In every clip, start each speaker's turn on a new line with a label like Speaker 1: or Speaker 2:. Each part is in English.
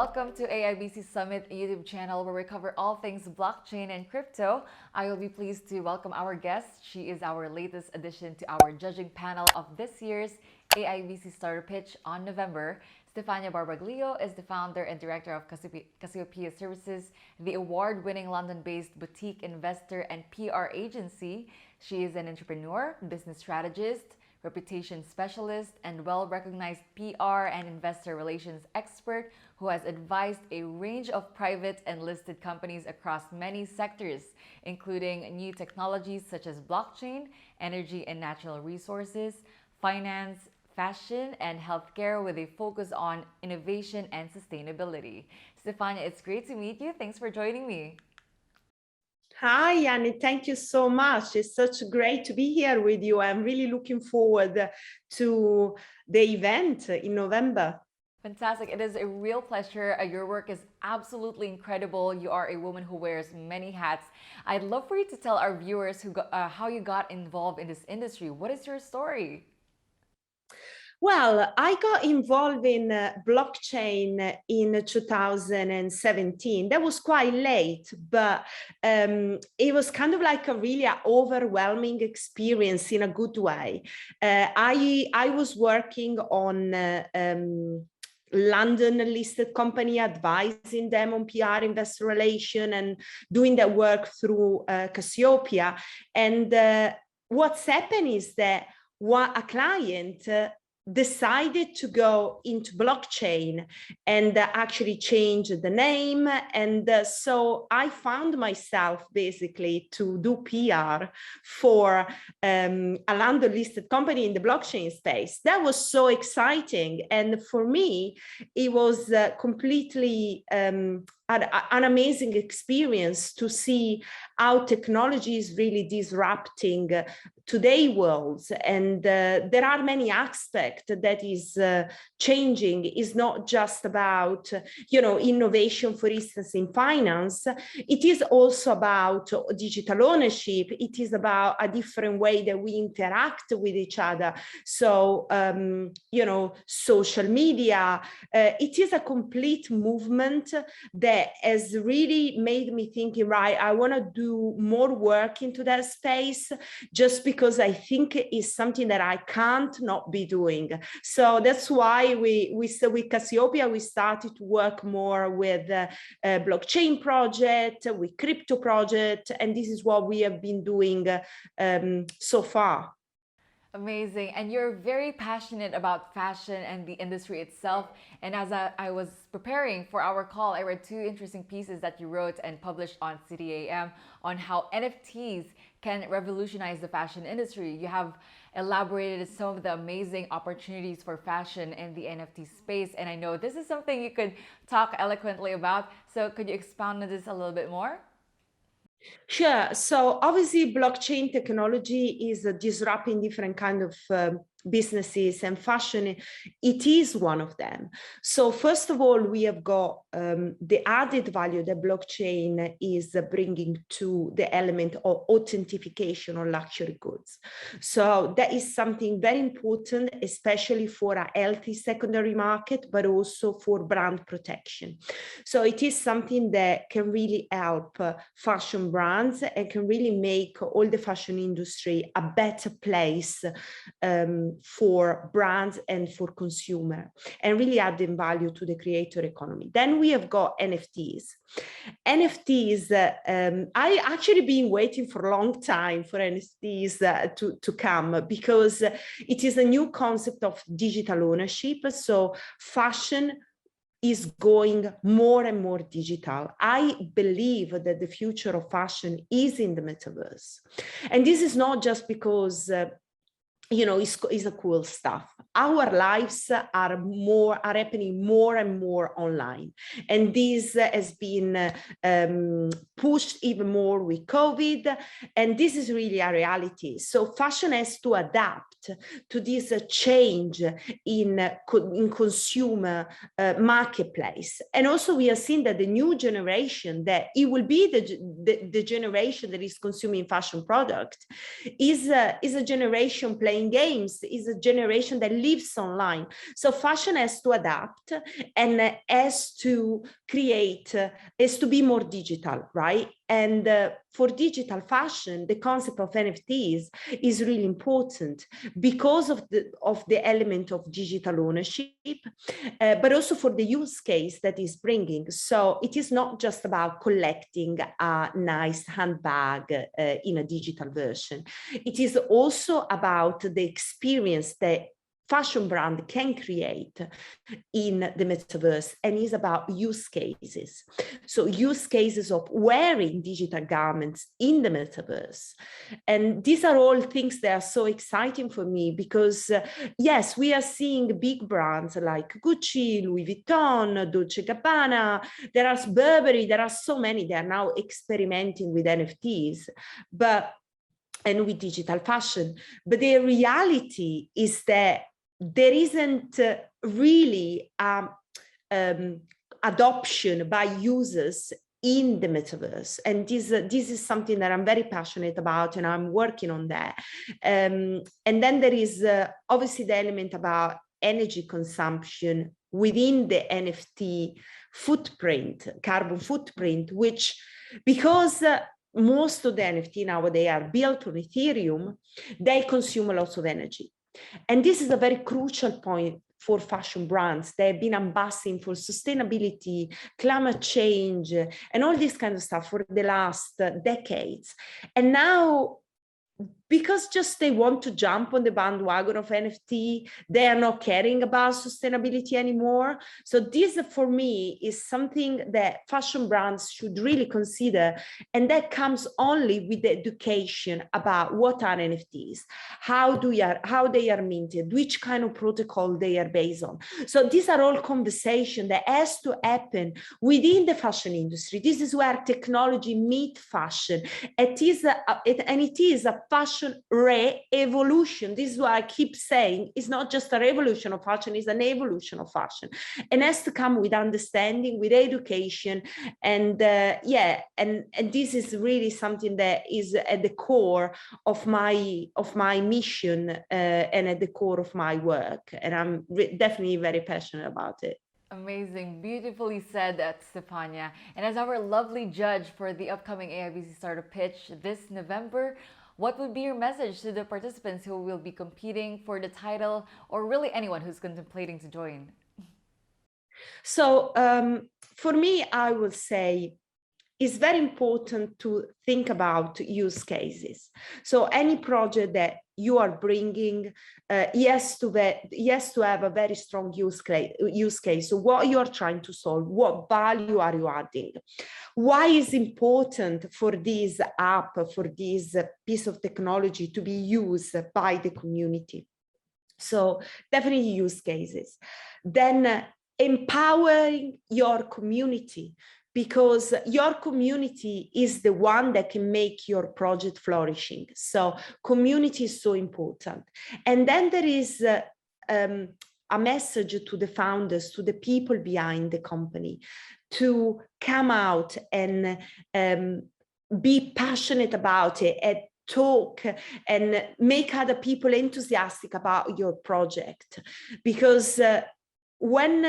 Speaker 1: welcome to AIBC Summit YouTube channel where we cover all things blockchain and crypto. I will be pleased to welcome our guest. She is our latest addition to our judging panel of this year's AIBC Starter Pitch on November. Stefania Barbaglio is the founder and director of Cassiopeia Services, the award-winning London-based boutique investor and PR agency. She is an entrepreneur, business strategist, reputation specialist, and well-recognized PR and investor relations expert who has advised a range of private and listed companies across many sectors, including new technologies such as blockchain, energy and natural resources, finance, fashion, and healthcare with a focus on innovation and sustainability. Stefania, it's great to meet you. Thanks for joining me.
Speaker 2: Hi, Yanni. Thank you so much. It's such great to be here with you. I'm really looking forward to the event in November.
Speaker 1: Fantastic. It is a real pleasure. Your work is absolutely incredible. You are a woman who wears many hats. I'd love for you to tell our viewers how you got involved in this industry. What is your story?
Speaker 2: Well, I got involved in blockchain in 2017. That was quite late, but it was kind of like a really overwhelming experience in a good way. I was working on London listed company, advising them on PR, investor relation, and doing that work through Cassiopeia. And what's happened is that a client decided to go into blockchain and actually change the name. And so I found myself basically to do PR for a London listed company in the blockchain space. That was so exciting. And for me, it was completely an amazing experience to see how technology is really disrupting today's world. And there are many aspects that is changing. It's not just about, innovation, for instance, in finance. It is also about digital ownership. It is about a different way that we interact with each other. So, social media, it is a complete movement that has really made me thinking, right, I want to do more work into that space just because I think it's something that I can't not be doing. So that's why with Cassiopeia, we started to work more with blockchain project, with crypto project, and this is what we have been doing so far.
Speaker 1: Amazing. And you're very passionate about fashion and the industry itself. And as I was preparing for our call, I read two interesting pieces that you wrote and published on CDAM on how NFTs can revolutionize the fashion industry. You have elaborated some of the amazing opportunities for fashion in the NFT space. And I know this is something you could talk eloquently about. So could you expound on this a little bit more?
Speaker 2: Sure. So obviously, blockchain technology is disrupting different kind of businesses, and fashion, it is one of them. So first of all, we have got the added value that blockchain is bringing to the element of authentication of luxury goods. So that is something very important, especially for a healthy secondary market, but also for brand protection. So it is something that can really help fashion brands and can really make all the fashion industry a better place for brands and for consumer, and really adding value to the creator economy. Then we have got NFTs. NFTs, I actually been waiting for a long time for NFTs to come, because it is a new concept of digital ownership. So fashion is going more and more digital. I believe that the future of fashion is in the metaverse. And this is not just because it's a cool stuff. Our lives are happening more and more online. And this has been pushed even more with COVID. And this is really a reality. So fashion has to adapt to this change in consumer marketplace. And also we are seeing that the new generation, that it will be the generation that is consuming fashion product, is a generation playing playing games, is a generation that lives online. So fashion has to adapt and has to create, has to be more digital, right? And for digital fashion, the concept of NFTs is really important because of the element of digital ownership, but also for the use case that is bringing. So it is not just about collecting a nice handbag in a digital version. It is also about the experience that fashion brand can create in the metaverse, and is about use cases. So use cases of wearing digital garments in the metaverse. And these are all things that are so exciting for me because yes, we are seeing big brands like Gucci, Louis Vuitton, Dolce & Gabbana, there are Burberry, there are so many that are now experimenting with NFTs, and with digital fashion. But the reality is that there isn't really adoption by users in the metaverse. And this is something that I'm very passionate about, and I'm working on that. And then there is obviously the element about energy consumption within the NFT footprint, carbon footprint, which, because most of the NFT nowadays are built on Ethereum, they consume a lot of energy. And this is a very crucial point for fashion brands. They've been ambassading for sustainability, climate change, and all this kind of stuff for the last decades. And now, because just they want to jump on the bandwagon of NFT, they are not caring about sustainability anymore. So this, for me, is something that fashion brands should really consider. And that comes only with the education about what are NFTs, how they are minted, which kind of protocol they are based on. So these are all conversation that has to happen within the fashion industry. This is where technology meets fashion. It is a fashion re-evolution. This is what I keep saying. It's not just a revolution of fashion, it's an evolution of fashion. And has to come with understanding, with education. And and this is really something that is at the core of my mission and at the core of my work. And I'm definitely very passionate about it.
Speaker 1: Amazing. Beautifully said, Stefania. And as our lovely judge for the upcoming AIBC Startup Pitch this November, what would be your message to the participants who will be competing for the title, or really anyone who's contemplating to join?
Speaker 2: So for me, I will say it's very important to think about use cases. So any project that you are bringing, yes to have a very strong use case. So what you are trying to solve, what value are you adding? Why is important for this app, for this piece of technology to be used by the community? So definitely use cases. Then empowering your community, because your community is the one that can make your project flourishing. So community is so important. And then there is a message to the founders, to the people behind the company, to come out and be passionate about it, and talk and make other people enthusiastic about your project. Because when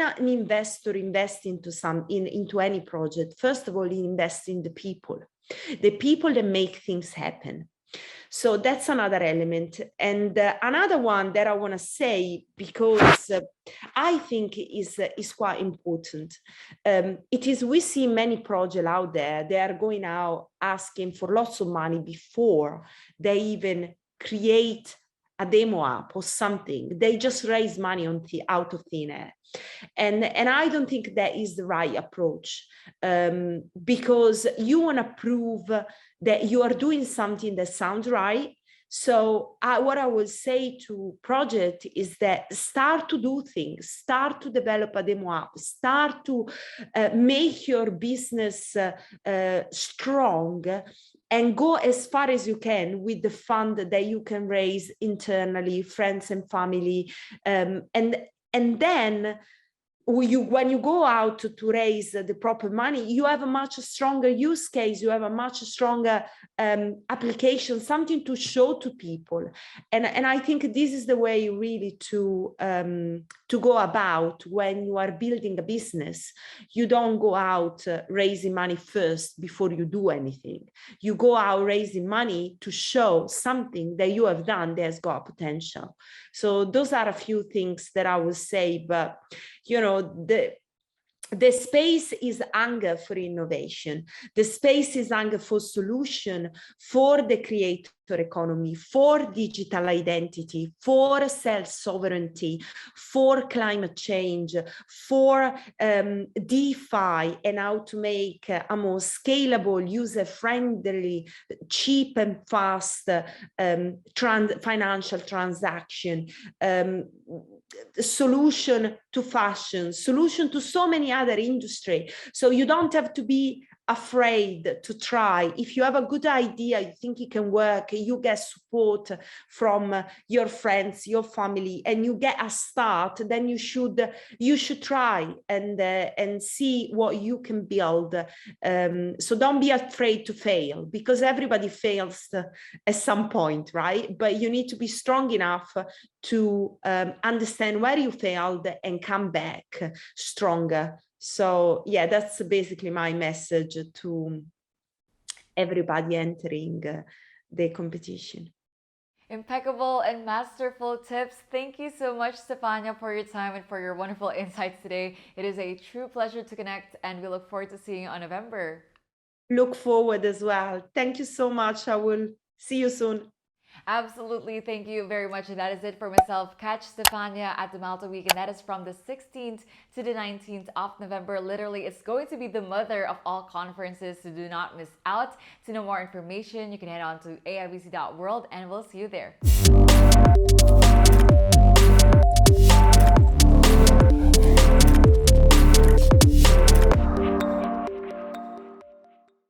Speaker 2: an investor invests into any project, first of all, he invests in the people that make things happen. So that's another element. And another one that I want to say, because I think is quite important. It is, we see many projects out there, they are going out asking for lots of money before they even create a demo app or something. They just raise money out of thin air. And I don't think that is the right approach, because you want to prove that you are doing something that sounds right. So what I will say to project is that start to do things, start to develop a demo app, start to make your business strong, and go as far as you can with the fund that you can raise internally, friends and family, and then when you go out to raise the proper money, you have a much stronger use case, you have a much stronger application, something to show to people. And I think this is the way really to go about when you are building a business. You don't go out raising money first before you do anything. You go out raising money to show something that you have done that has got potential. So those are a few things that I would say, but the space is hunger for innovation. The space is hunger for solution, for the creator economy, for digital identity, for self-sovereignty, for climate change, for DeFi, and how to make a more scalable, user-friendly, cheap and fast financial transaction, solution to fashion, solution to so many other industries. So you don't have to be afraid to try. If you have a good idea, you think it can work, you get support from your friends, your family, and you get a start, then you should try and see what you can build. So don't be afraid to fail, because everybody fails at some point, right? But you need to be strong enough to understand where you failed and come back stronger. So yeah, that's basically my message to everybody entering the competition.
Speaker 1: Impeccable and masterful tips. Thank you so much, Stefania, for your time and for your wonderful insights today. It is a true pleasure to connect, and we look forward to seeing you on November.
Speaker 2: Look forward as well. Thank you so much. I will see you soon.
Speaker 1: Absolutely. Thank you very much. And that is it for myself. Catch Stefania at the Malta Week, and that is from the 16th to the 19th of November. Literally, it's going to be the mother of all conferences, so do not miss out. To know more information, you can head on to aibc.world, and we'll see you there.